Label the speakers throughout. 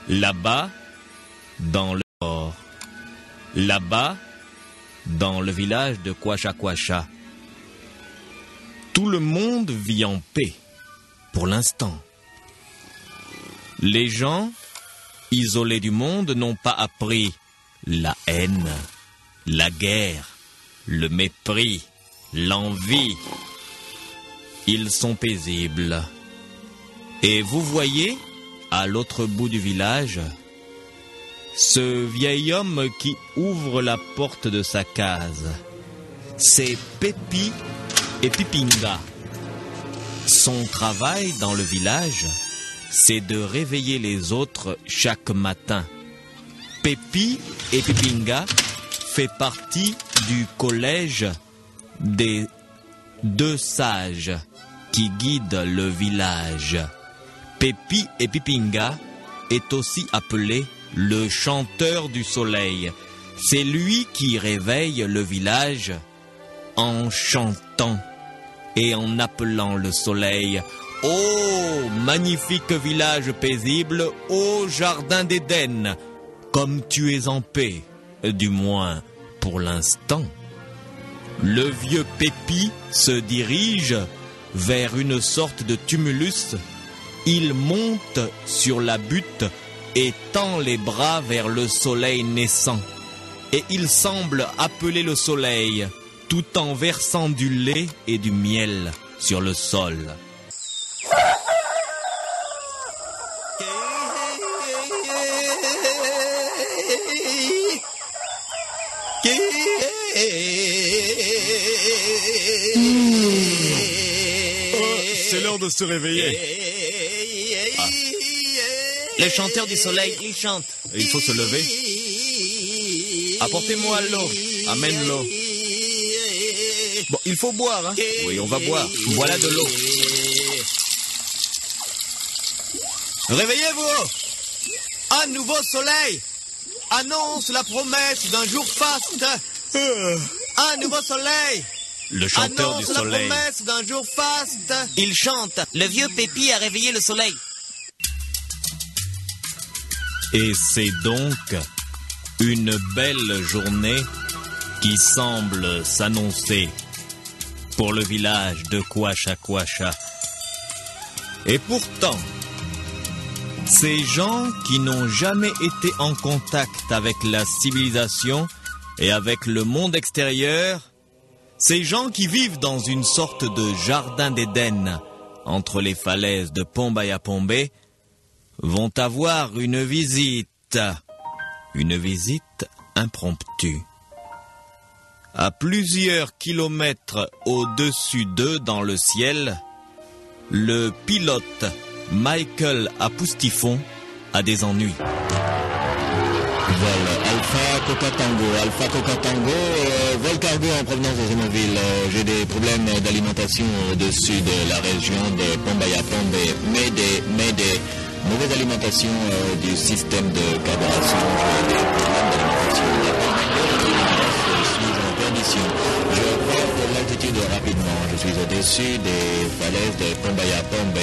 Speaker 1: Là-bas, dans le nord. Là-bas, dans le village de Kwasha. Tout le monde vit en paix, pour l'instant. Les gens, isolés du monde, n'ont pas appris la haine, la guerre, le mépris, l'envie. Ils sont paisibles. Et vous voyez, à l'autre bout du village, ce vieil homme qui ouvre la porte de sa case. C'est Pépi et Pipinga. Son travail dans le village, c'est de réveiller les autres chaque matin. Pépi et Pipinga fait partie du collège des 2 sages qui guident le village. Pépi et Pipinga est aussi appelé le chanteur du soleil. C'est lui qui réveille le village en chantant et en appelant le soleil. Oh, magnifique village paisible, ô jardin d'Éden, comme tu es en paix, du moins pour l'instant. Le vieux Pépi se dirige vers une sorte de tumulus. Il monte sur la butte et tend les bras vers le soleil naissant. Et il semble appeler le soleil, tout en versant du lait et du miel sur le sol.
Speaker 2: C'est l'heure de se réveiller.
Speaker 1: Ah. Le chanteur du soleil, il chante. Il faut se lever. Apportez-moi l'eau. Amène l'eau. Bon, il faut boire, hein? Oui, on va boire. Voilà de l'eau.
Speaker 3: Réveillez-vous! Un nouveau soleil annonce la promesse d'un jour faste. Un nouveau soleil
Speaker 1: le chanteur
Speaker 3: annonce
Speaker 1: du soleil.
Speaker 3: La promesse d'un jour faste.
Speaker 4: Il chante. Le vieux Pépi a réveillé le soleil.
Speaker 1: Et c'est donc une belle journée qui semble s'annoncer pour le village de Kwasha. Et pourtant, ces gens qui n'ont jamais été en contact avec la civilisation et avec le monde extérieur, ces gens qui vivent dans une sorte de jardin d'Éden entre les falaises de Pombayapombe, vont avoir une visite impromptue. À plusieurs kilomètres au-dessus d'eux dans le ciel, le pilote Michael Apoustifon a des ennuis.
Speaker 5: Vol Alpha Coca Tango, vol cargo en provenance de Zénoville. J'ai des problèmes d'alimentation au-dessus de la région de Pombayapombe, mais des mauvaise alimentation du système de carburation. J'ai des problèmes d'alimentation. Je suis en perdition. Je perds de l'altitude rapidement. Je suis au-dessus des falaises de Pombayapombe.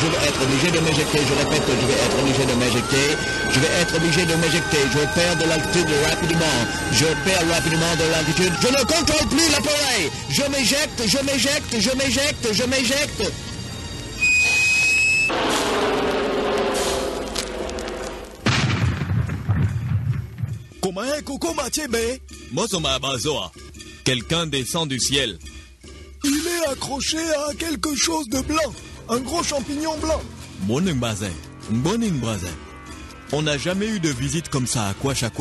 Speaker 5: Je vais être obligé de m'éjecter. Je répète, je vais être obligé de m'éjecter. Je vais être obligé de m'éjecter. Je perds de l'altitude rapidement. Je perds rapidement de l'altitude. Je ne contrôle plus l'appareil. Je m'éjecte.
Speaker 1: Quelqu'un descend du ciel.
Speaker 2: Il est accroché à quelque chose de blanc. Un gros champignon blanc.
Speaker 1: On n'a jamais eu de visite comme ça à Kwasha.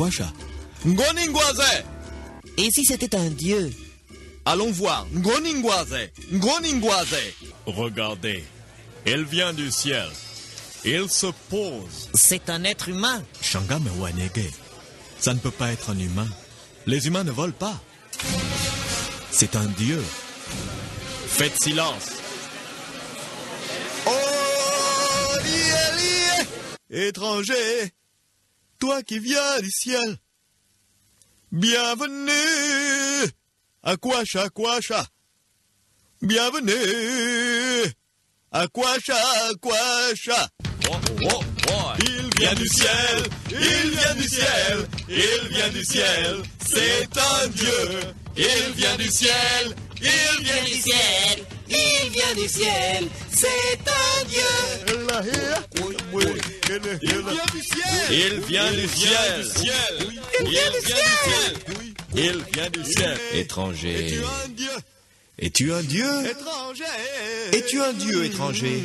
Speaker 4: Et si c'était un dieu?
Speaker 1: Allons voir. Regardez, elle vient du ciel. Il se pose.
Speaker 4: C'est un être humain.
Speaker 1: Shangame Wanege. Ça ne peut pas être un humain. Les humains ne volent pas. C'est un dieu. Faites silence.
Speaker 2: Oh, lié. Étranger, toi qui viens du ciel, bienvenue à Kwasha. Bienvenue à Kwasha.
Speaker 1: Il vient du ciel, il vient du ciel, il vient du ciel, c'est un Dieu. Il vient du ciel, il vient du ciel,
Speaker 4: il vient du ciel, c'est un Dieu.
Speaker 1: Il vient du ciel, il vient du ciel, il vient du ciel. Étranger. Es-tu un dieu?
Speaker 3: Étranger.
Speaker 1: Es-tu un dieu étranger?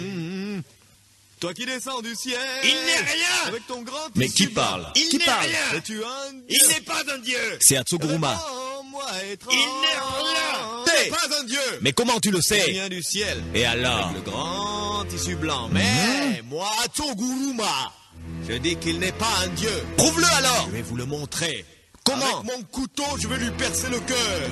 Speaker 3: Toi qui descends du ciel.
Speaker 6: Il n'est rien.
Speaker 3: Avec ton grand
Speaker 1: Mais
Speaker 3: tissu
Speaker 1: qui parle?
Speaker 6: Il
Speaker 1: Qui
Speaker 6: n'est
Speaker 1: parle?
Speaker 6: rien.
Speaker 3: Es-tu un dieu?
Speaker 6: Il n'est pas un dieu.
Speaker 1: C'est Atsuguruma.
Speaker 3: Moi, étrange.
Speaker 6: Il n'est rien.
Speaker 3: C'est pas un dieu.
Speaker 1: Mais comment tu le
Speaker 3: Il
Speaker 1: sais?
Speaker 3: vient du ciel.
Speaker 1: Et alors?
Speaker 3: Avec le grand tissu blanc. Mais moi, Atsuguruma, je dis qu'il n'est pas un dieu.
Speaker 1: Prouve-le alors!
Speaker 3: Je vais vous le montrer.
Speaker 1: Comment?
Speaker 3: Avec mon couteau, je vais lui percer le cœur.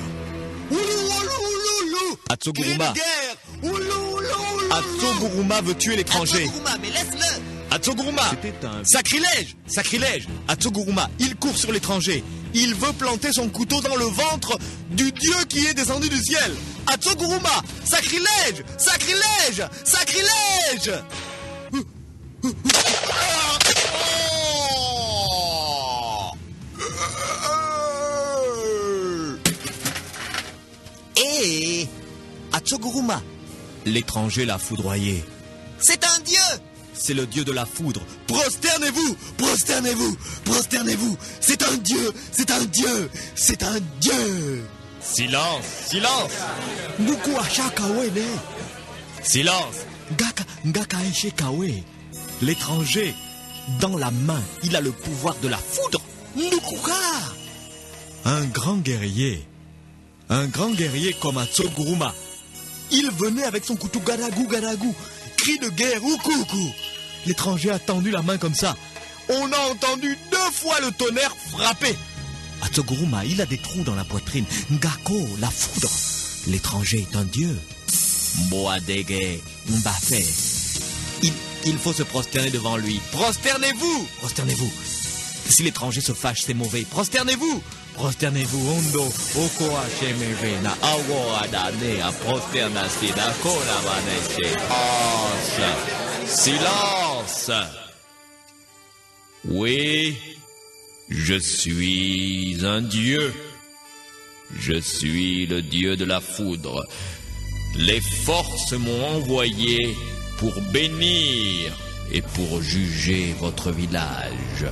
Speaker 3: Oulou, oulou, oulou.
Speaker 1: Atsuguruma.
Speaker 3: Cri de guerre. Oulou, oulou,
Speaker 1: Atsuguruma veut tuer l'étranger.
Speaker 4: Atsuguruma, mais laisse-le.
Speaker 1: Atsuguruma!
Speaker 3: C'était un-
Speaker 1: Sacrilège! Sacrilège! Atsuguruma, il court sur l'étranger. Il veut planter son couteau dans le ventre du dieu qui est descendu du ciel. Atsuguruma! Sacrilège! Sacrilège! Sacrilège!
Speaker 4: Et Atsuguruma,
Speaker 1: L'étranger l'a foudroyé.
Speaker 4: c'est un dieu.
Speaker 1: C'est le dieu de la foudre. Prosternez-vous! Prosternez-vous! Prosternez-vous! C'est un dieu! C'est un dieu! C'est un dieu! Silence! Silence! Silence! L'étranger, dans la main, il a le pouvoir de la foudre. Un grand guerrier comme Atsuguruma. Il venait avec son couteau Garagu, cri de guerre, oukou. L'étranger a tendu la main comme ça. On a entendu 2 fois le tonnerre frapper. Atsuguruma, il a des trous dans la poitrine. Ngako, la foudre. L'étranger est un dieu. Mboadege, Mbafe. Il faut se prosterner devant lui. Prosternez-vous! Prosternez-vous. Si l'étranger se fâche, c'est mauvais. Prosternez-vous! Prosternez-vous, Ondo, Oko Hashemeve, na Awo Adane, a prosternasi, na Kola Vaneshe. Silence! Oui, je suis un dieu. Je suis le dieu de la foudre. Les forces m'ont envoyé pour bénir et pour juger votre village.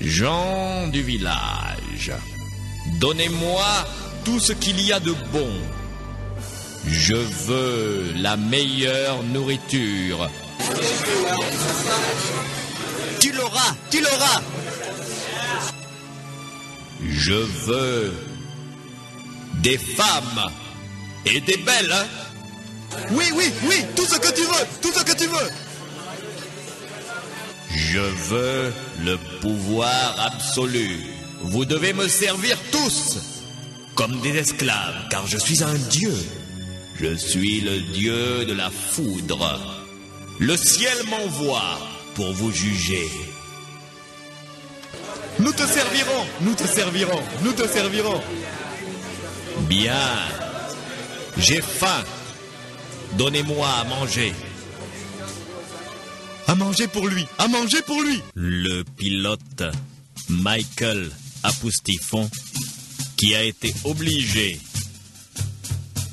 Speaker 1: Gens du village, donnez-moi tout ce qu'il y a de bon. Je veux la meilleure nourriture.
Speaker 4: Tu l'auras, tu l'auras.
Speaker 1: Je veux des femmes et des belles, hein? Oui, tout ce que tu veux, tout ce que tu veux. Je veux le pouvoir absolu. Vous devez me servir tous comme des esclaves, car je suis un dieu. Je suis le dieu de la foudre. Le ciel m'envoie pour vous juger. Nous te servirons, nous te servirons, nous te servirons. Bien. J'ai faim. Donnez-moi à manger. À manger pour lui, à manger pour lui. Le pilote Michael Apoustifon, qui a été obligé,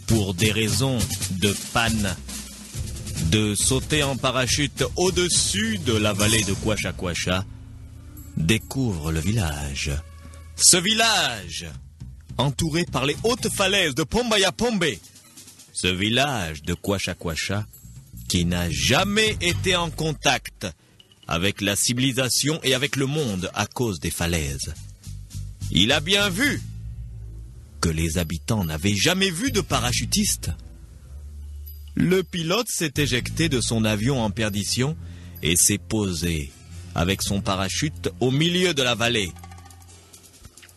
Speaker 1: pour des raisons de panne, de sauter en parachute au-dessus de la vallée de Kwasha, découvre le village. Ce village, entouré par les hautes falaises de Pombaya Pombe, ce village de Kwasha, qui n'a jamais été en contact avec la civilisation et avec le monde à cause des falaises. Il a bien vu que les habitants n'avaient jamais vu de parachutiste. Le pilote s'est éjecté de son avion en perdition et s'est posé avec son parachute au milieu de la vallée.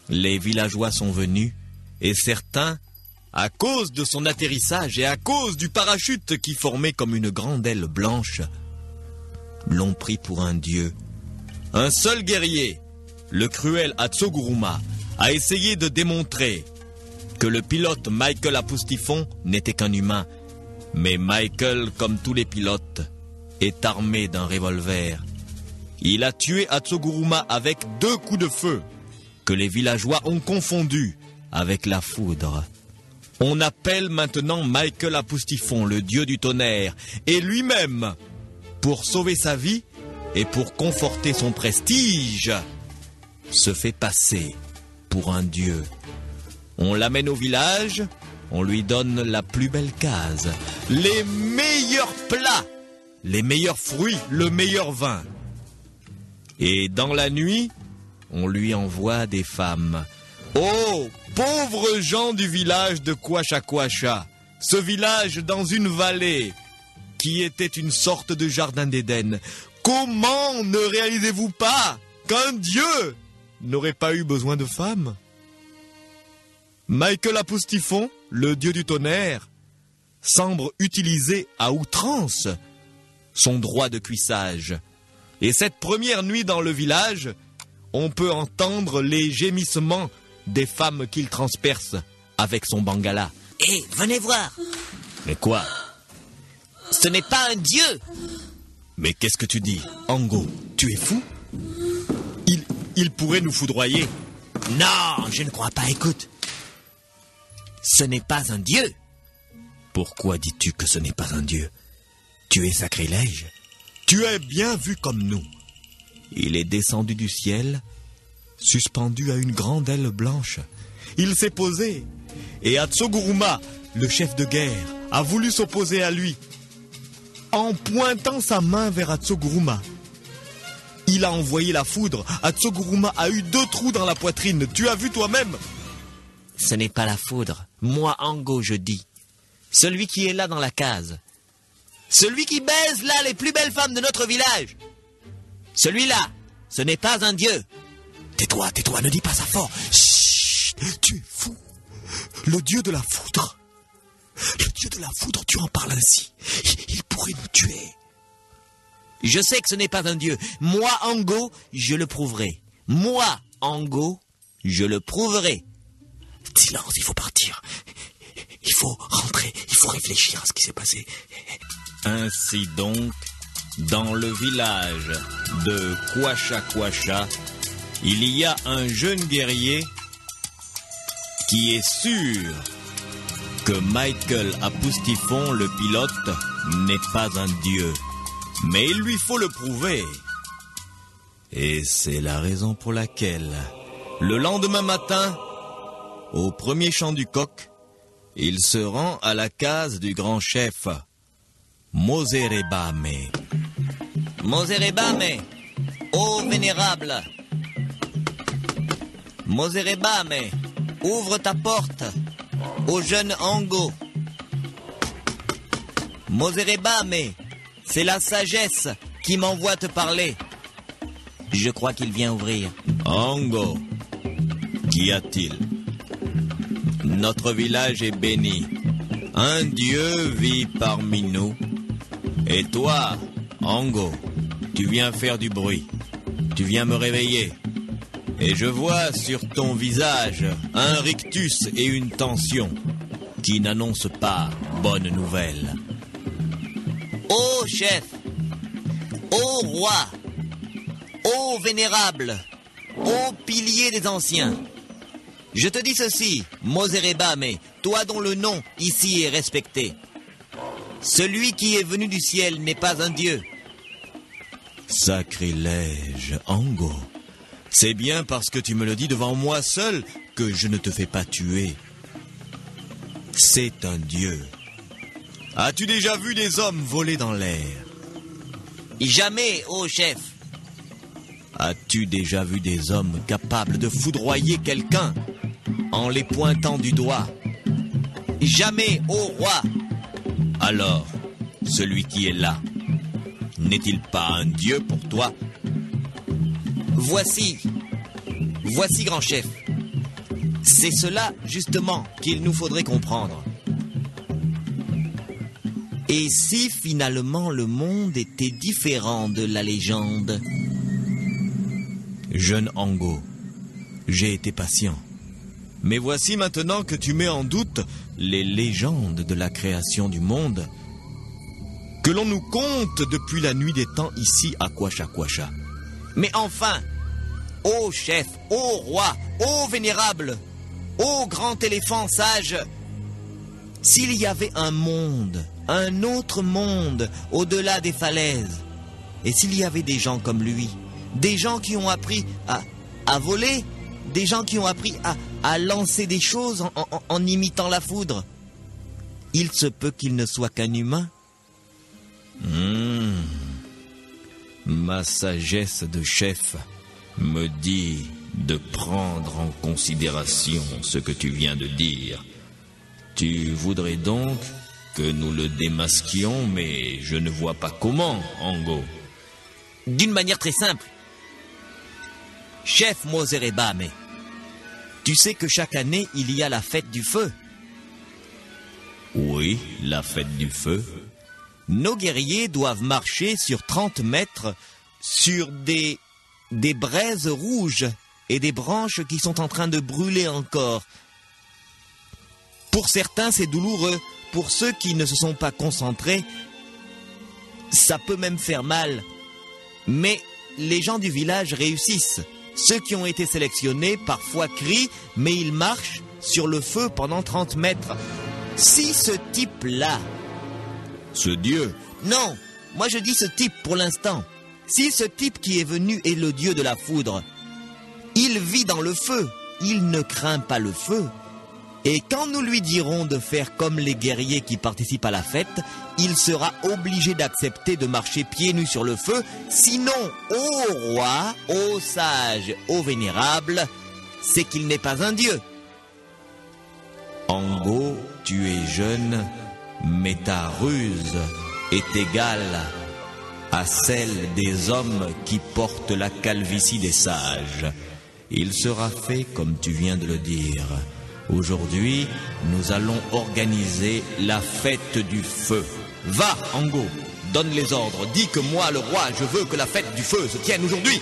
Speaker 1: Les villageois sont venus et certains, à cause de son atterrissage et à cause du parachute qui formait comme une grande aile blanche, l'ont pris pour un dieu. Un seul guerrier, le cruel Atsuguruma, a essayé de démontrer que le pilote Michael Apoustifon n'était qu'un humain. Mais Michael, comme tous les pilotes, est armé d'un revolver. Il a tué Hatsuguruma avec 2 coups de feu que les villageois ont confondus avec la foudre. On appelle maintenant Michael Apoustifon le dieu du tonnerre, et lui-même, pour sauver sa vie et pour conforter son prestige, se fait passer pour un dieu. On l'amène au village, on lui donne la plus belle case, les meilleurs plats, les meilleurs fruits, le meilleur vin. Et dans la nuit, on lui envoie des femmes. Oh, pauvres gens du village de Kwasha, ce village dans une vallée qui était une sorte de jardin d'Éden. Comment ne réalisez-vous pas qu'un dieu n'aurait pas eu besoin de femmes? Michael Apoustifon, le dieu du tonnerre, semble utiliser à outrance son droit de cuissage. Et cette première nuit dans le village, on peut entendre les gémissements des femmes qu'il transperce avec son bangala.
Speaker 4: Hé, venez voir.
Speaker 1: Mais quoi?
Speaker 4: Ce n'est pas un dieu.
Speaker 1: Mais qu'est-ce que tu dis? Ango, tu es fou? Il pourrait nous foudroyer.
Speaker 4: Non, je ne crois pas. Écoute. Ce n'est pas un dieu.
Speaker 1: Pourquoi dis-tu que ce n'est pas un dieu? Tu es sacrilège. Tu es bien vu comme nous. Il est descendu du ciel, suspendu à une grande aile blanche. Il s'est posé, et Hatsuguruma, le chef de guerre, a voulu s'opposer à lui. En pointant sa main vers Hatsuguruma, il a envoyé la foudre. Hatsuguruma a eu 2 trous dans la poitrine. Tu as vu toi-même?
Speaker 4: Ce n'est pas la foudre. Moi, Ango, je dis. Celui qui est là dans la case. Celui qui baise là les plus belles femmes de notre village. Celui-là, ce n'est pas un dieu.
Speaker 2: Tais-toi, ne dis pas ça fort. Chut, tu es fou. Le dieu de la foudre. Le dieu de la foudre, tu en parles ainsi. Il pourrait nous tuer.
Speaker 4: Je sais que ce n'est pas un dieu. Moi, Ango, je le prouverai. Moi, Ango, je le prouverai.
Speaker 2: Silence, il faut partir. Il faut rentrer, il faut réfléchir à ce qui s'est passé.
Speaker 1: Ainsi donc, dans le village de Kwasha, il y a un jeune guerrier qui est sûr que Michael Apoustifon, le pilote, n'est pas un dieu. Mais il lui faut le prouver. Et c'est la raison pour laquelle, le lendemain matin, au premier chant du coq, il se rend à la case du grand chef, Moserebame.
Speaker 4: Moserebame, ô vénérable. Moserebame, ouvre ta porte au jeune Ango. Moserebame, c'est la sagesse qui m'envoie te parler. Je crois qu'il vient ouvrir.
Speaker 1: Ango, qu'y a-t-il? Notre village est béni. Un dieu vit parmi nous. Et toi, Ango, tu viens faire du bruit. Tu viens me réveiller. Et je vois sur ton visage un rictus et une tension qui n'annoncent pas bonne nouvelle.
Speaker 4: Ô chef, ô roi, ô vénérable, ô pilier des anciens, je te dis ceci, Moserebame, toi dont le nom ici est respecté. Celui qui est venu du ciel n'est pas un dieu.
Speaker 1: Sacrilège, Ango. C'est bien parce que tu me le dis devant moi seul que je ne te fais pas tuer. C'est un dieu. As-tu déjà vu des hommes voler dans l'air?
Speaker 4: Jamais, ô chef.
Speaker 1: As-tu déjà vu des hommes capables de foudroyer quelqu'un en les pointant du doigt?
Speaker 4: Jamais, ô roi.
Speaker 1: Alors, celui qui est là, n'est-il pas un dieu pour toi?
Speaker 4: Voici, grand chef. C'est cela, justement, qu'il nous faudrait comprendre. Et si, finalement, le monde était différent de la légende?
Speaker 1: Jeune Ango, j'ai été patient. Mais voici maintenant que tu mets en doute les légendes de la création du monde, que l'on nous conte depuis la nuit des temps ici à Kwasha.
Speaker 4: Mais enfin, ô chef, ô roi, ô vénérable, ô grand éléphant sage, s'il y avait un monde, un autre monde au-delà des falaises, et s'il y avait des gens comme lui, des gens qui ont appris à voler, des gens qui ont appris à lancer des choses en imitant la foudre, il se peut qu'il ne soit qu'un humain.
Speaker 1: Ma sagesse de chef me dit de prendre en considération ce que tu viens de dire. Tu voudrais donc que nous le démasquions, mais je ne vois pas comment, Ango.
Speaker 4: D'une manière très simple. Chef Moserebame, tu sais que chaque année, il y a la fête du feu.
Speaker 1: Oui, la fête du feu.
Speaker 4: Nos guerriers doivent marcher sur 30 mètres sur des braises rouges et des branches qui sont en train de brûler encore. Pour certains, c'est douloureux. Pour ceux qui ne se sont pas concentrés, ça peut même faire mal. Mais les gens du village réussissent. Ceux qui ont été sélectionnés parfois crient, mais ils marchent sur le feu pendant 30 mètres. Si ce type-là...
Speaker 1: Ce dieu?
Speaker 4: Non, moi je dis ce type pour l'instant. Si ce type qui est venu est le dieu de la foudre, il vit dans le feu, il ne craint pas le feu. Et quand nous lui dirons de faire comme les guerriers qui participent à la fête, il sera obligé d'accepter de marcher pieds nus sur le feu, sinon, ô roi, ô sage, ô vénérable, c'est qu'il n'est pas un dieu.
Speaker 1: Ango, tu es jeune, mais ta ruse est égale à celle des hommes qui portent la calvitie des sages. Il sera fait comme tu viens de le dire. Aujourd'hui, nous allons organiser la fête du feu. Va, Ango, donne les ordres. Dis que moi, le roi, je veux que la fête du feu se tienne aujourd'hui.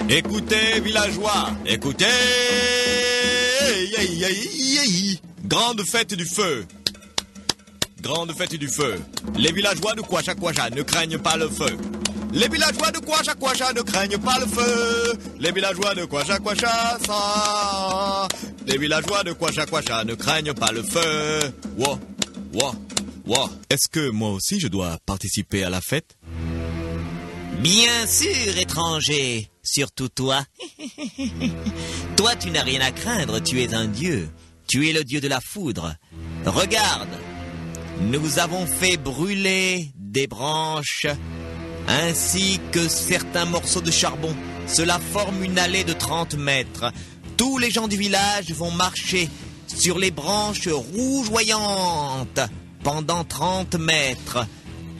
Speaker 1: Écoutez, villageois, écoutez. Grande fête du feu. Grande fête du feu. Les villageois de Kwasha ne craignent pas le feu. Les villageois de Kwasha ne craignent pas le feu. Les villageois de Kwasha ça. Les villageois de Kwasha ne craignent pas le feu. Wow. Est-ce que moi aussi je dois participer à la fête?
Speaker 4: Bien sûr, étranger. Surtout toi. Toi, tu n'as rien à craindre, tu es un dieu. Tu es le dieu de la foudre. Regarde, nous avons fait brûler des branches ainsi que certains morceaux de charbon. Cela forme une allée de 30 mètres. Tous les gens du village vont marcher sur les branches rougeoyantes pendant 30 mètres.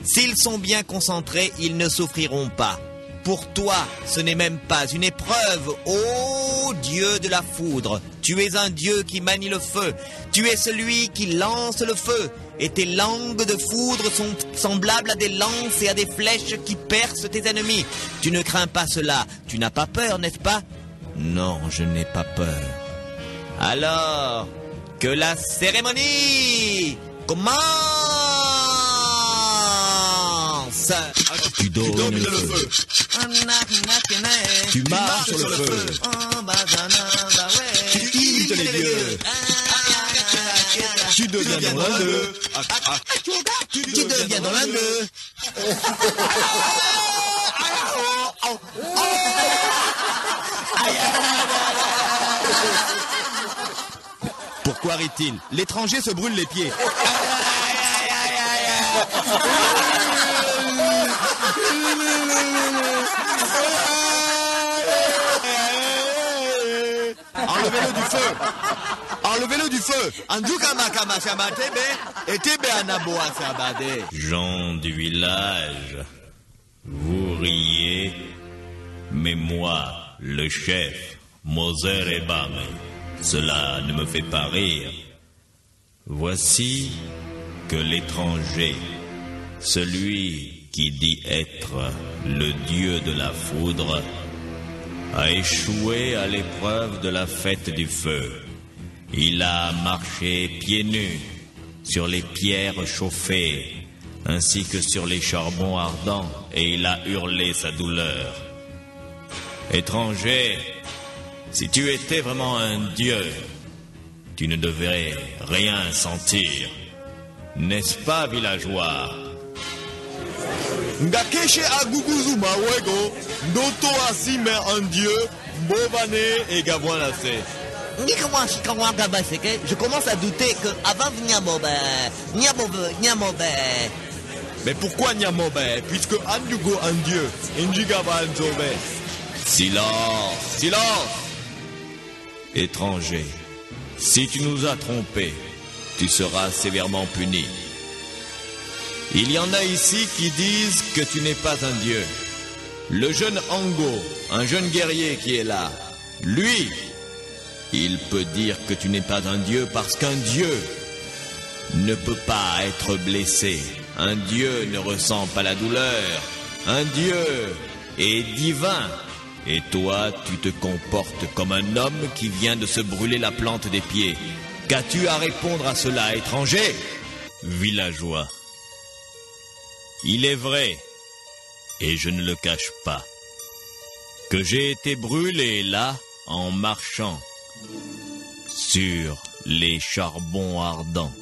Speaker 4: S'ils sont bien concentrés, ils ne souffriront pas. Pour toi, ce n'est même pas une épreuve, ô dieu de la foudre. Tu es un dieu qui manie le feu. Tu es celui qui lance le feu. Et tes langues de foudre sont semblables à des lances et à des flèches qui percent tes ennemis. Tu ne crains pas cela. Tu n'as pas peur, n'est-ce pas?
Speaker 1: Non, je n'ai pas peur.
Speaker 4: Alors, que la cérémonie commence.
Speaker 1: Tu donnes le feu. Tu marches sur le feu. Tu imites les dieux. Tu deviens dans l'un d'eux.
Speaker 4: Tu deviens dans l'un d'eux.
Speaker 1: Pourquoi rit-il? L'étranger se brûle les pieds.
Speaker 3: Enlevez-le du feu. Enlevez-le du feu.
Speaker 1: Gens du village, vous riez, mais moi, le chef, Moserebame, cela ne me fait pas rire. Voici que l'étranger, celui qui dit être le dieu de la foudre, a échoué à l'épreuve de la fête du feu. Il a marché pieds nus sur les pierres chauffées, ainsi que sur les charbons ardents, et il a hurlé sa douleur. Étranger, si tu étais vraiment un dieu, tu ne devrais rien sentir. N'est-ce pas, villageois?
Speaker 3: Ngakeshe aguguzu mawego, ndoto asime un dieu, mbovane et gavwanase.
Speaker 4: Je commence à douter que avant
Speaker 3: Mais pourquoi Nyamobe? Puisque Andugo un dieu, Njigava Nzobe.
Speaker 1: Silence, silence! Étranger, si tu nous as trompés, tu seras sévèrement puni. Il y en a ici qui disent que tu n'es pas un dieu. Le jeune Ango, un jeune guerrier qui est là, lui, il peut dire que tu n'es pas un dieu parce qu'un dieu ne peut pas être blessé. Un dieu ne ressent pas la douleur. Un dieu est divin. Et toi, tu te comportes comme un homme qui vient de se brûler la plante des pieds. Qu'as-tu à répondre à cela, étranger? Villageois. Il est vrai, et je ne le cache pas, que j'ai été brûlé là en marchant sur les charbons ardents.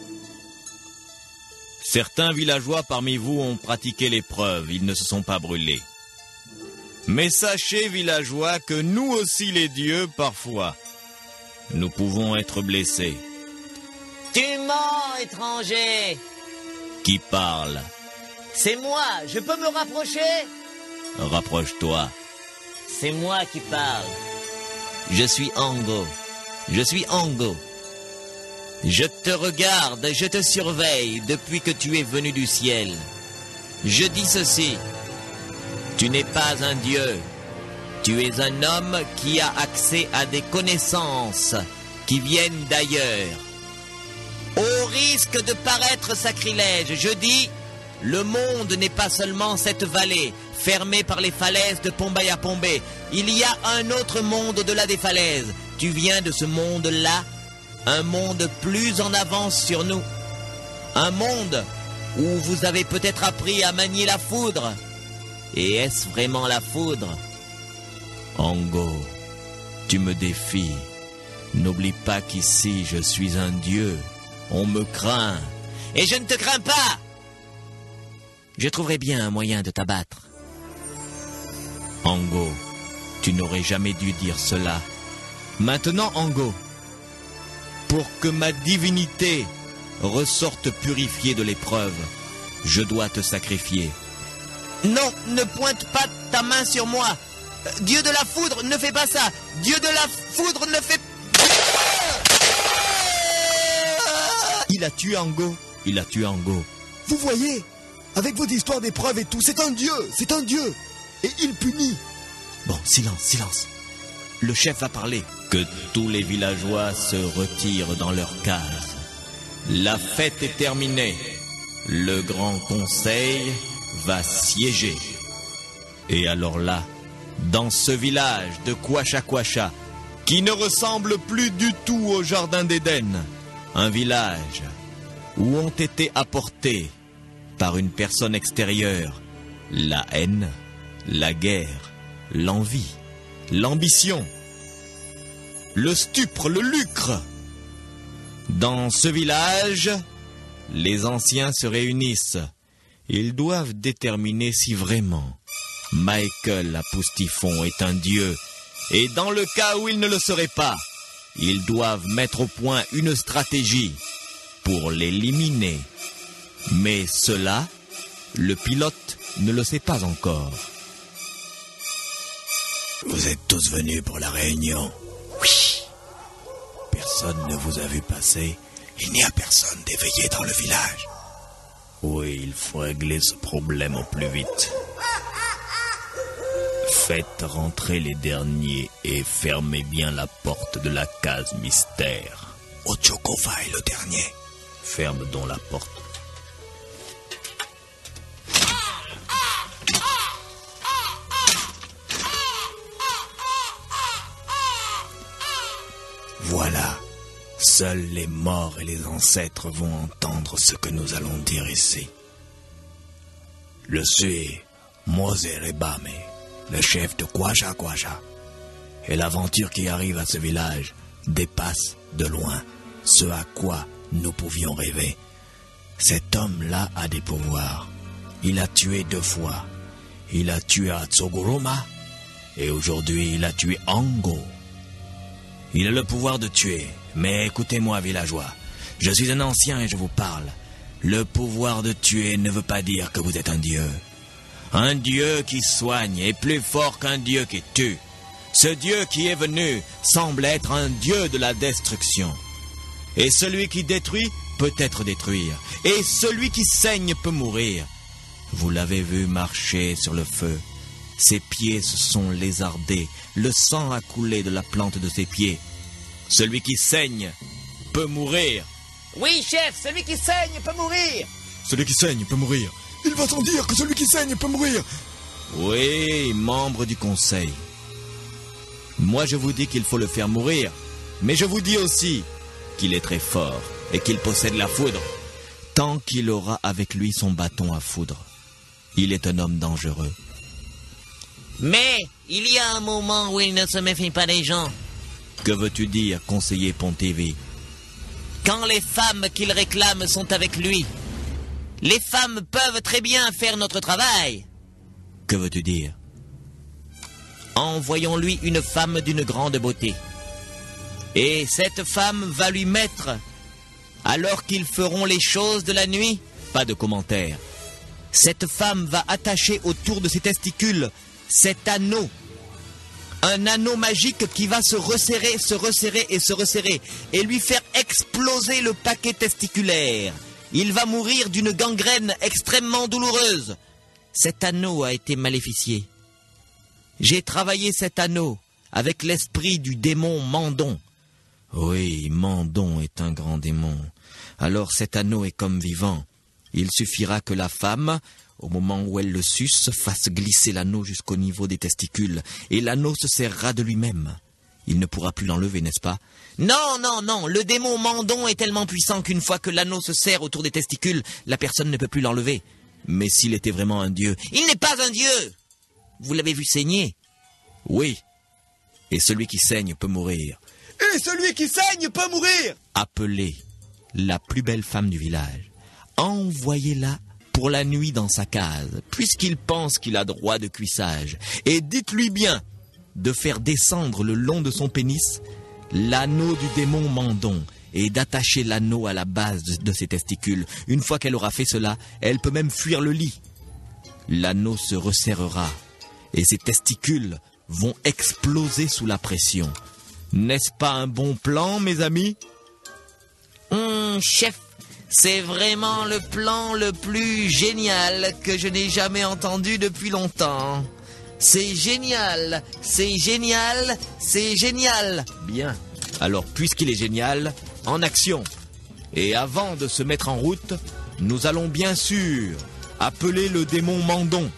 Speaker 1: Certains villageois parmi vous ont pratiqué l'épreuve, ils ne se sont pas brûlés. Mais sachez, villageois, que nous aussi les dieux, parfois, nous pouvons être blessés.
Speaker 4: Tu mens, étranger.
Speaker 1: Qui parle?
Speaker 4: C'est moi, je peux me rapprocher?
Speaker 1: Rapproche-toi.
Speaker 4: C'est moi qui parle. Je suis Ango. Je suis Ango. Je te regarde, je te surveille depuis que tu es venu du ciel. Je dis ceci. Tu n'es pas un dieu. Tu es un homme qui a accès à des connaissances qui viennent d'ailleurs. Au risque de paraître sacrilège, je dis, le monde n'est pas seulement cette vallée, fermée par les falaises de Pombaya-Pombe. Il y a un autre monde au-delà des falaises. Tu viens de ce monde-là, un monde plus en avance sur nous. Un monde où vous avez peut-être appris à manier la foudre. Et est-ce vraiment la foudre?
Speaker 1: Ango, tu me défies. N'oublie pas qu'ici, je suis un dieu. On me craint.
Speaker 4: Et je ne te crains pas. Je trouverai bien un moyen de t'abattre.
Speaker 1: Ango, tu n'aurais jamais dû dire cela. Maintenant, Ango, pour que ma divinité ressorte purifiée de l'épreuve, je dois te sacrifier.
Speaker 4: Non, ne pointe pas ta main sur moi. Dieu de la foudre, ne fais pas ça. Dieu de la foudre, ne fais pas...
Speaker 2: Il a tué Ango.
Speaker 1: Il a tué Ango.
Speaker 2: Vous voyez, avec votre histoire d'épreuve et tout, c'est un dieu. Et il punit.
Speaker 1: Bon, silence, silence. Le chef va parler. Que tous les villageois se retirent dans leur case. La fête est terminée. Le grand conseil va siéger. Et alors là, dans ce village de Kwasha, qui ne ressemble plus du tout au jardin d'Éden, un village où ont été apportés par une personne extérieure la haine, la guerre, l'envie, l'ambition, le stupre, le lucre. Dans ce village, les anciens se réunissent. Ils doivent déterminer si vraiment Michael Apoustifon est un dieu. Et dans le cas où il ne le serait pas, ils doivent mettre au point une stratégie pour l'éliminer. Mais cela, le pilote ne le sait pas encore.
Speaker 2: Vous êtes tous venus pour la réunion. Oui. Personne ne vous a vu passer. Il n'y a personne d'éveillé dans le village.
Speaker 1: Oui, il faut régler ce problème au plus vite. Faites rentrer les derniers et fermez bien la porte de la case mystère.
Speaker 2: Ochokova est le dernier.
Speaker 1: Ferme donc la porte.
Speaker 2: Voilà. Seuls les morts et les ancêtres vont entendre ce que nous allons dire ici. Je suis Mose Rebame, le chef de Kwasha Kwasha. Et l'aventure qui arrive à ce village dépasse de loin ce à quoi nous pouvions rêver. Cet homme-là a des pouvoirs. Il a tué 2 fois. Il a tué Atsoguruma et aujourd'hui il a tué Ango. Il a le pouvoir de tuer, mais écoutez-moi villageois, je suis un ancien et je vous parle. Le pouvoir de tuer ne veut pas dire que vous êtes un dieu. Un dieu qui soigne est plus fort qu'un dieu qui tue. Ce dieu qui est venu semble être un dieu de la destruction. Et celui qui détruit peut être détruire. Et celui qui saigne peut mourir. Vous l'avez vu marcher sur le feu. Ses pieds se sont lézardés. Le sang a coulé de la plante de ses pieds. Celui qui saigne peut mourir.
Speaker 4: Oui, chef, celui qui saigne peut mourir.
Speaker 2: Celui qui saigne peut mourir. Il va sans dire que celui qui saigne peut mourir.
Speaker 1: Oui, membre du conseil. Moi je vous dis qu'il faut le faire mourir. Mais je vous dis aussi qu'il est très fort et qu'il possède la foudre. Tant qu'il aura avec lui son bâton à foudre. Il est un homme dangereux.
Speaker 4: Mais il y a un moment où il ne se méfie pas des gens.
Speaker 1: Que veux-tu dire, conseiller Pontévé?
Speaker 4: Quand les femmes qu'il réclame sont avec lui. Les femmes peuvent très bien faire notre travail.
Speaker 1: Que veux-tu dire?
Speaker 4: Envoyons-lui une femme d'une grande beauté. Et cette femme va lui mettre, alors qu'ils feront les choses de la nuit,
Speaker 1: Pas de commentaires.
Speaker 4: cette femme va attacher autour de ses testicules cet anneau. Un anneau magique qui va se resserrer et se resserrer et lui faire exploser le paquet testiculaire. Il va mourir d'une gangrène extrêmement douloureuse. Cet anneau a été maléficié. J'ai travaillé cet anneau avec l'esprit du démon Mandon.
Speaker 1: Oui, Mandon est un grand démon. Alors cet anneau est comme vivant. Il suffira que la femme, au moment où elle le suce, fasse glisser l'anneau jusqu'au niveau des testicules, et l'anneau se serrera de lui-même. Il ne pourra plus l'enlever, n'est-ce pas?
Speaker 4: Non, non, non, le démon Mandon est tellement puissant qu'une fois que l'anneau se serre autour des testicules, la personne ne peut plus l'enlever.
Speaker 1: Mais s'il était vraiment un dieu...
Speaker 4: Il n'est pas un dieu! Vous l'avez vu saigner?
Speaker 1: Oui. Et celui qui saigne peut mourir.
Speaker 3: Et celui qui saigne peut mourir.
Speaker 1: Appelez la plus belle femme du village. Envoyez-la pour la nuit dans sa case, puisqu'il pense qu'il a droit de cuissage. Et dites-lui bien de faire descendre le long de son pénis l'anneau du démon Mandon et d'attacher l'anneau à la base de ses testicules. Une fois qu'elle aura fait cela, elle peut même fuir le lit. L'anneau se resserrera et ses testicules vont exploser sous la pression. N'est-ce pas un bon plan, mes amis?
Speaker 4: Chef, c'est vraiment le plan le plus génial que je n'ai jamais entendu depuis longtemps. C'est génial, c'est génial, c'est génial.
Speaker 1: Bien. Alors, puisqu'il est génial, en action. Et avant de se mettre en route, nous allons bien sûr appeler le démon Mandon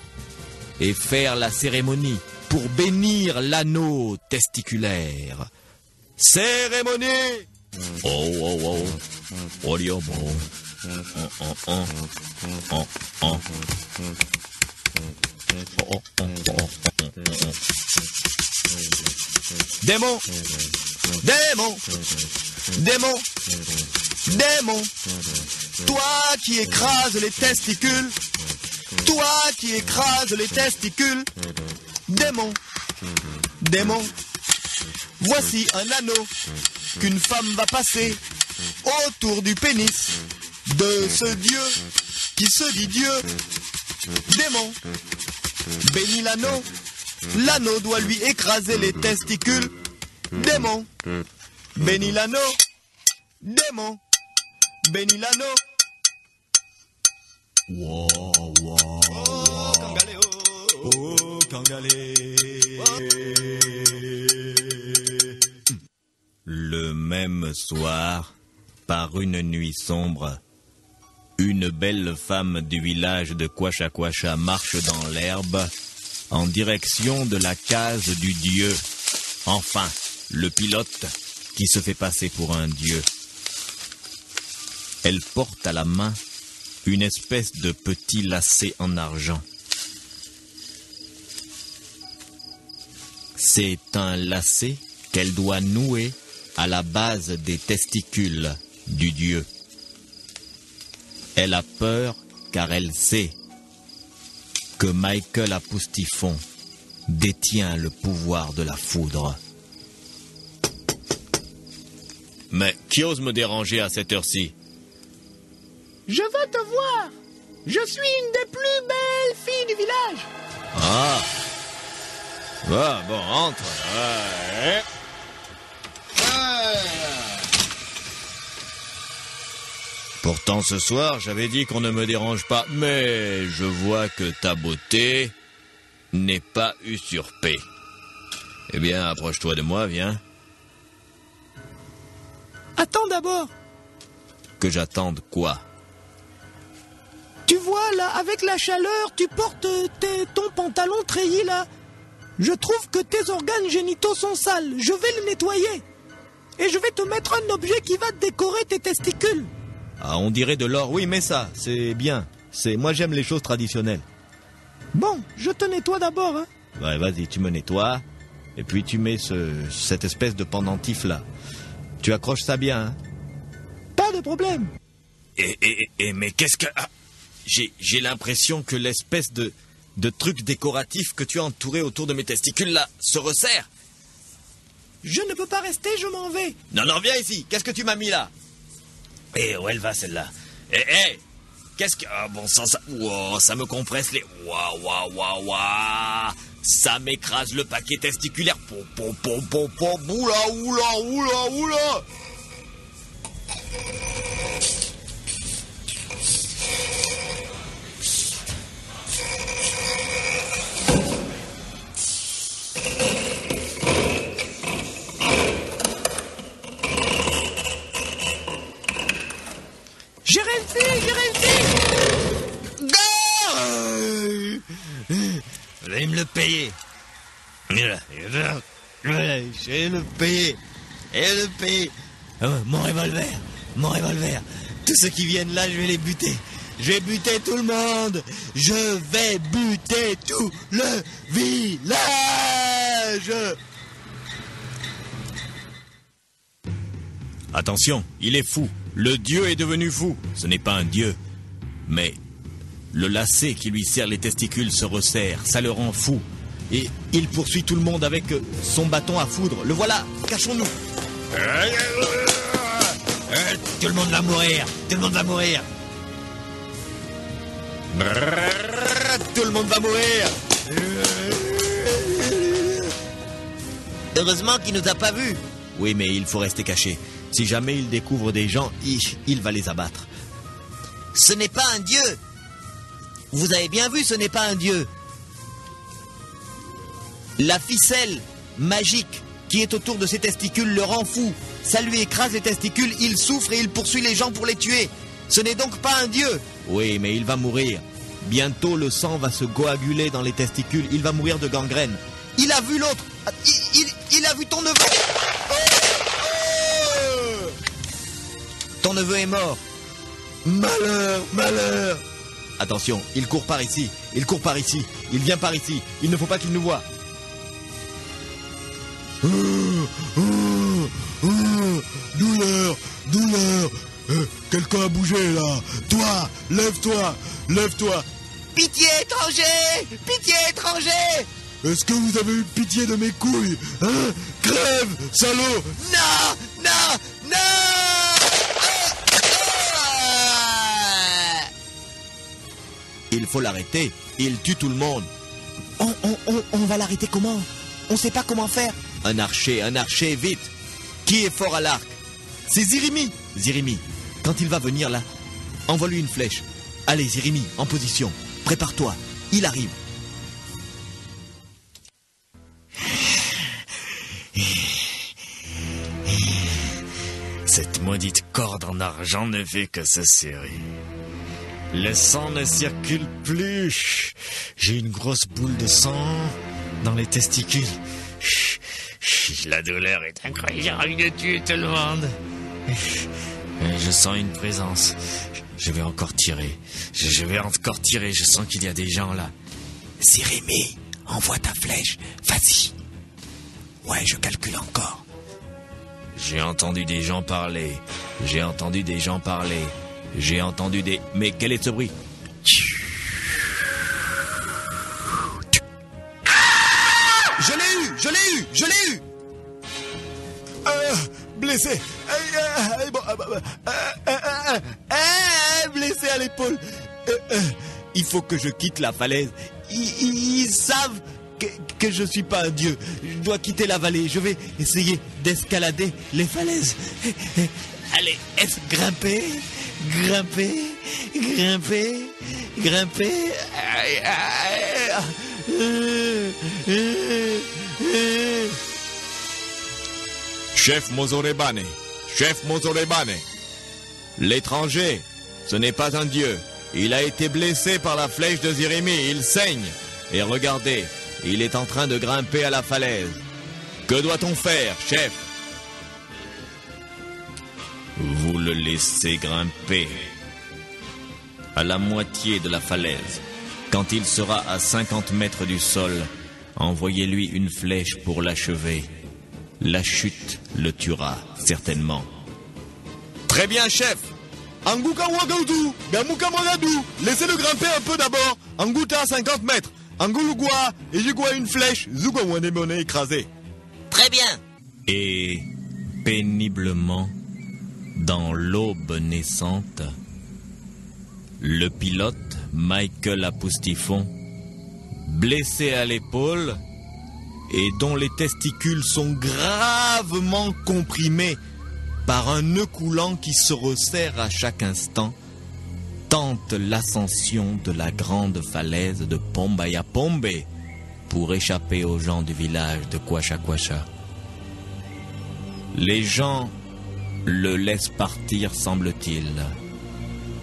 Speaker 1: et faire la cérémonie pour bénir l'anneau testiculaire. Cérémonie! Oh, oh, oh. Oriobo.
Speaker 3: Démon, démon, démon, démon. Toi qui écrases les testicules. Toi qui écrases les testicules. Démon, démon. Voici un anneau qu'une femme va passer autour du pénis de ce Dieu qui se dit Dieu. Démon, bénis l'anneau. L'anneau doit lui écraser les testicules. Démon, bénis l'anneau. Démon, bénis l'anneau.
Speaker 2: Wow, wow,
Speaker 3: Oh, Kangalé, oh,
Speaker 2: oh, Kangalé.
Speaker 1: Le même soir, par une nuit sombre, une belle femme du village de Kwasha Kwasha marche dans l'herbe en direction de la case du dieu. Enfin, le pilote qui se fait passer pour un dieu. Elle porte à la main une espèce de petit lacet en argent. C'est un lacet qu'elle doit nouer à la base des testicules du dieu. Elle a peur car elle sait que Michael Apoustifon détient le pouvoir de la foudre. Mais qui ose me déranger à cette heure-ci?
Speaker 7: Je veux te voir. Je suis une des plus belles filles du village.
Speaker 1: Ah. Ah, bon, entre. Ouais. Pourtant, ce soir, j'avais dit qu'on ne me dérange pas, mais je vois que ta beauté n'est pas usurpée. Eh bien, approche-toi de moi, viens.
Speaker 7: Attends d'abord.
Speaker 1: Que j'attende quoi?
Speaker 7: Tu vois, là, avec la chaleur, tu portes ton pantalon treillis, là. Je trouve que tes organes génitaux sont sales. Je vais le nettoyer. Et je vais te mettre un objet qui va décorer tes testicules.
Speaker 1: Ah, on dirait de l'or. Oui, mais ça, c'est bien. Moi, j'aime les choses traditionnelles.
Speaker 7: Bon, je te nettoie d'abord, hein.
Speaker 1: Ouais, vas-y, tu me nettoies. Et puis tu mets cette espèce de pendentif là. Tu accroches ça bien, hein.
Speaker 7: Pas de problème.
Speaker 1: Mais qu'est-ce que... Ah, j'ai l'impression que l'espèce de truc décoratif que tu as entouré autour de mes testicules là se resserre.
Speaker 7: Je ne peux pas rester, je m'en vais.
Speaker 1: Non, viens ici. Qu'est-ce que tu m'as mis là? Où elle va celle-là? Qu'est-ce que... Ah bon sang, ça... Wow, ça me compresse les... Waouh. Ça m'écrase le paquet testiculaire. Oula.
Speaker 7: J'ai réussi.
Speaker 1: Vous allez me le payer. Je vais le payer. Mon revolver. Tous ceux qui viennent là, je vais les buter. Je vais buter tout le monde. Je vais buter tout le village. Attention, il est fou. Le dieu est devenu fou. Ce n'est pas un dieu. Mais le lacet qui lui serre les testicules se resserre. Ça le rend fou. Et il poursuit tout le monde avec son bâton à foudre. Le voilà, cachons-nous. Tout le monde va mourir. Tout le monde va mourir.
Speaker 4: Heureusement qu'il nous a pas vus.
Speaker 1: Oui, mais il faut rester caché. Si jamais il découvre des gens, il va les abattre.
Speaker 4: Ce n'est pas un dieu. Vous avez bien vu, ce n'est pas un dieu. La ficelle magique qui est autour de ses testicules le rend fou. Ça lui écrase les testicules, il souffre et il poursuit les gens pour les tuer. Ce n'est donc pas un dieu.
Speaker 1: Oui, mais il va mourir. Bientôt, le sang va se coaguler dans les testicules. Il va mourir de gangrène.
Speaker 4: Il a vu l'autre. Il a vu ton neveu. Ton neveu est mort.
Speaker 1: Malheur. Attention, il court par ici. Il vient par ici. Il ne faut pas qu'il nous voie.
Speaker 2: Douleur. Quelqu'un a bougé là. Toi, lève-toi.
Speaker 4: Pitié étranger.
Speaker 2: Est-ce que vous avez eu pitié de mes couilles? Hein? Crève, salaud.
Speaker 4: Non.
Speaker 1: Il faut l'arrêter. Il tue tout le monde.
Speaker 7: On va l'arrêter comment? On sait pas comment faire.
Speaker 1: Un archer, vite. Qui est fort à l'arc? C'est Zirimi. Quand il va venir là, envoie-lui une flèche. Allez, Zirimi, en position. Prépare-toi. Il arrive. Cette maudite corde en argent ne fait que se serrer. Le sang ne circule plus. J'ai une grosse boule de sang dans les testicules. La douleur est incroyable. J'ai envie de tuer tout le monde. Je sens une présence. Je vais encore tirer. Je vais encore tirer. Je sens qu'il y a des gens là.
Speaker 2: Jérémie, envoie ta flèche. Vas-y. Ouais, je calcule encore.
Speaker 1: J'ai entendu des gens parler. J'ai entendu des gens parler. J'ai entendu des... Mais quel est ce bruit?
Speaker 3: Je l'ai eu, je l'ai eu, je l'ai eu. Blessé. Blessé à l'épaule. Il faut que je quitte la falaise. Ils savent que je suis pas un dieu. Je dois quitter la vallée. Je vais essayer d'escalader les falaises. Allez, grimper, grimper, grimper, grimper.
Speaker 1: Chef Mozorebane, chef Mozorebane. L'étranger, ce n'est pas un dieu. Il a été blessé par la flèche de Jérémie, il saigne. Et regardez, il est en train de grimper à la falaise. Que doit-on faire, chef? Vous le laissez grimper à la moitié de la falaise. Quand il sera à 50 mètres du sol, envoyez-lui une flèche pour l'achever. La chute le tuera, certainement. Très bien, chef. Anguka Wagaudu, Gamuka Mogadu. Laissez-le grimper un peu d'abord. Anguta à 50 mètres. Angulugua, et Jugua une flèche. Zugwa Wanemone écrasé.
Speaker 4: Très bien.
Speaker 1: Et péniblement, dans l'aube naissante, le pilote, Michael Apoustifon, blessé à l'épaule et dont les testicules sont gravement comprimés par un nœud coulant qui se resserre à chaque instant, tente l'ascension de la grande falaise de Pombayapombe pour échapper aux gens du village de Kwasha-Kwasha. Les gens le laissent partir, semble-t-il.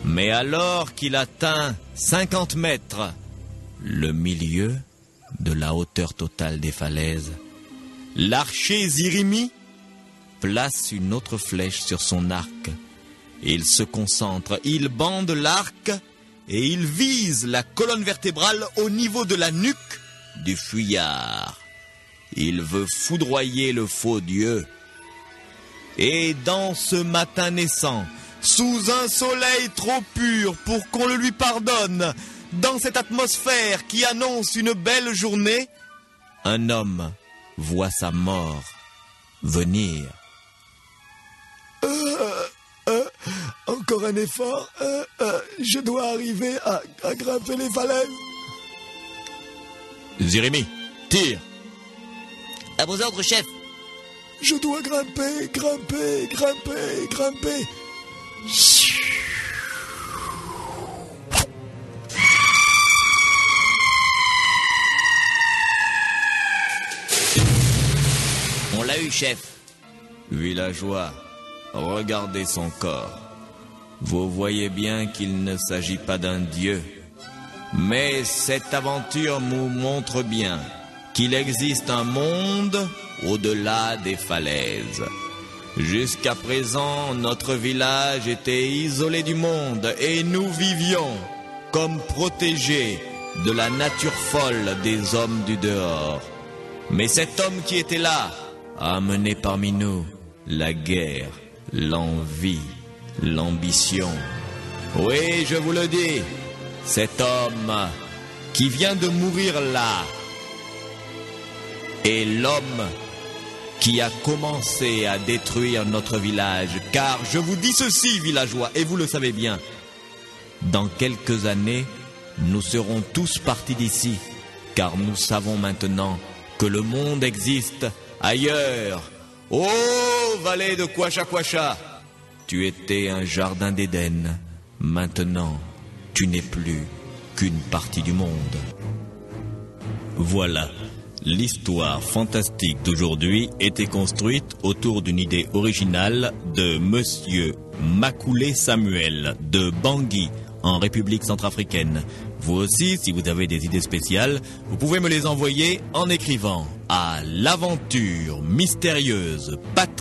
Speaker 1: Mais alors qu'il atteint 50 mètres, le milieu de la hauteur totale des falaises, l'archer Zirimi place une autre flèche sur son arc. Il se concentre, il bande l'arc et il vise la colonne vertébrale au niveau de la nuque du fuyard. Il veut foudroyer le faux dieu. Et dans ce matin naissant, sous un soleil trop pur pour qu'on le lui pardonne, dans cette atmosphère qui annonce une belle journée, un homme voit sa mort venir.
Speaker 3: Encore un effort. Je dois arriver à grimper les falaises.
Speaker 1: Jérémie, tire.
Speaker 4: À vos ordres, chef.
Speaker 3: Je dois grimper, grimper, grimper, grimper.
Speaker 4: On l'a eu, chef.
Speaker 1: Villageois, regardez son corps. Vous voyez bien qu'il ne s'agit pas d'un dieu. Mais cette aventure nous montre bien qu'il existe un monde au-delà des falaises. Jusqu'à présent, notre village était isolé du monde et nous vivions comme protégés de la nature folle des hommes du dehors. Mais cet homme qui était là a amené parmi nous la guerre, l'envie, l'ambition. Oui, je vous le dis, cet homme qui vient de mourir là est l'homme qui a commencé à détruire notre village. Car je vous dis ceci, villageois, et vous le savez bien, dans quelques années, nous serons tous partis d'ici, car nous savons maintenant que le monde existe ailleurs. Oh, vallée de Kwasha-Kwasha, tu étais un jardin d'Éden. Maintenant, tu n'es plus qu'une partie du monde. Voilà. L'histoire fantastique d'aujourd'hui était construite autour d'une idée originale de Monsieur Makoulé Samuel de Bangui, en République centrafricaine. Vous aussi, si vous avez des idées spéciales, vous pouvez me les envoyer en écrivant à l'aventure mystérieuse Patrick